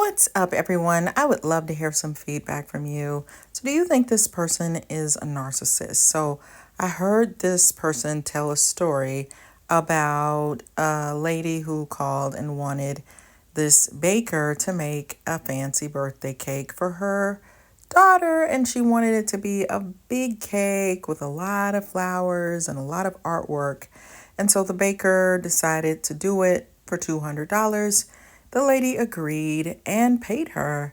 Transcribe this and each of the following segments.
What's up, everyone? I would love to hear some feedback from you. So, do you think this person is a narcissist? So, I heard this person tell a story about a lady who called and wanted this baker to make a fancy birthday cake for her daughter, and she wanted it to be a big cake with a lot of flowers and a lot of artwork. And so the baker decided to do it for $200. The lady agreed and paid her.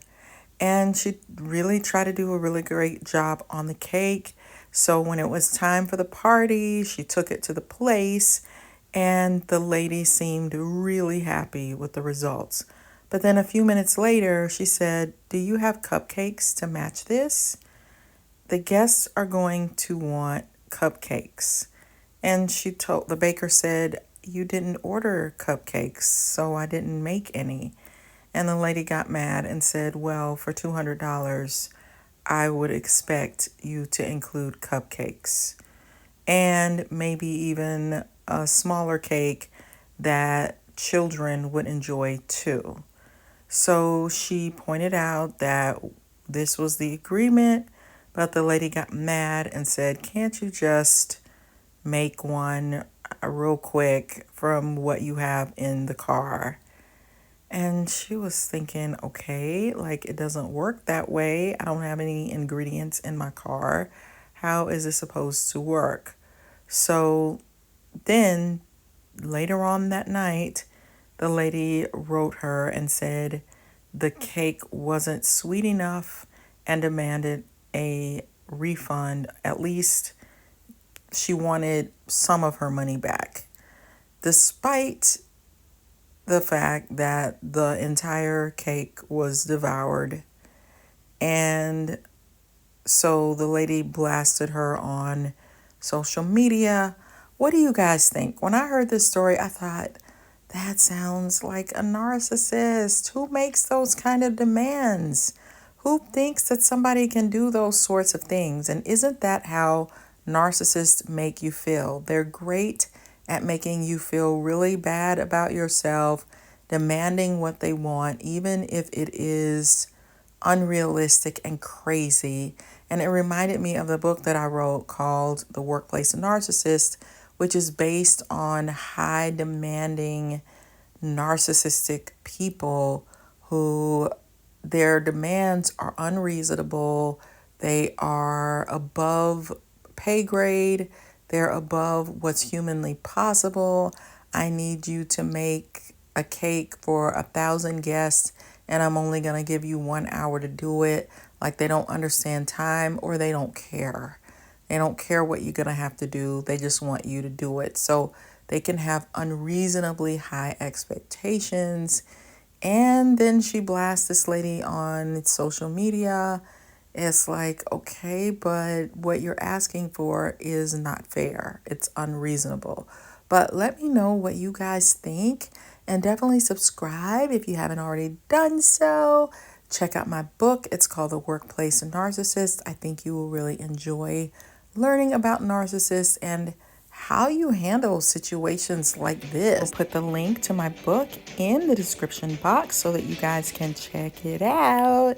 And she really tried to do a really great job on the cake. So when it was time for the party, she took it to the place, and the lady seemed really happy with the results. But then a few minutes later, she said, "Do you have cupcakes to match this? The guests are going to want cupcakes." And the baker said, "You didn't order cupcakes, so I didn't make any." And the lady got mad and said, "Well, for $200, I would expect you to include cupcakes and maybe even a smaller cake that children would enjoy too." So she pointed out that this was the agreement, but the lady got mad and said, "Can't you just make one real quick from what you have in the car?" And she was thinking, okay, like it doesn't work that way. I don't have any ingredients in my car. How is it supposed to work? So then later on that night, the lady wrote her and said the cake wasn't sweet enough and demanded a refund. At least she wanted some of her money back, despite the fact that the entire cake was devoured. And so the lady blasted her on social media. What do you guys think? When I heard this story, I thought, that sounds like a narcissist. Who makes those kind of demands? Who thinks that somebody can do those sorts of things? And isn't that how narcissists make you feel? They're great at making you feel really bad about yourself, demanding what they want, even if it is unrealistic and crazy. And it reminded me of the book that I wrote called The WORKPLACE NaRCISSiST, which is based on high demanding narcissistic people who their demands are unreasonable. They are above pay grade. They're above what's humanly possible. I need you to make a cake for 1,000 guests, and I'm only going to give you 1 hour to do it. Like they don't understand time, or they don't care. They don't care what you're going to have to do. They just want you to do it. So they can have unreasonably high expectations. And then she blasts this lady on social media. It's like, okay, but what you're asking for is not fair. It's unreasonable. But let me know what you guys think, and definitely subscribe if you haven't already done so. Check out my book. It's called The WORKPLACE NaRCISSiST. I think you will really enjoy learning about narcissists and how you handle situations like this. I'll put the link to my book in the description box so that you guys can check it out.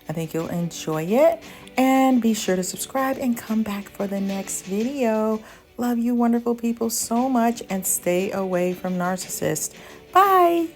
I think you'll enjoy it. And be sure to subscribe and come back for the next video. Love you wonderful people so much, and stay away from narcissists. Bye.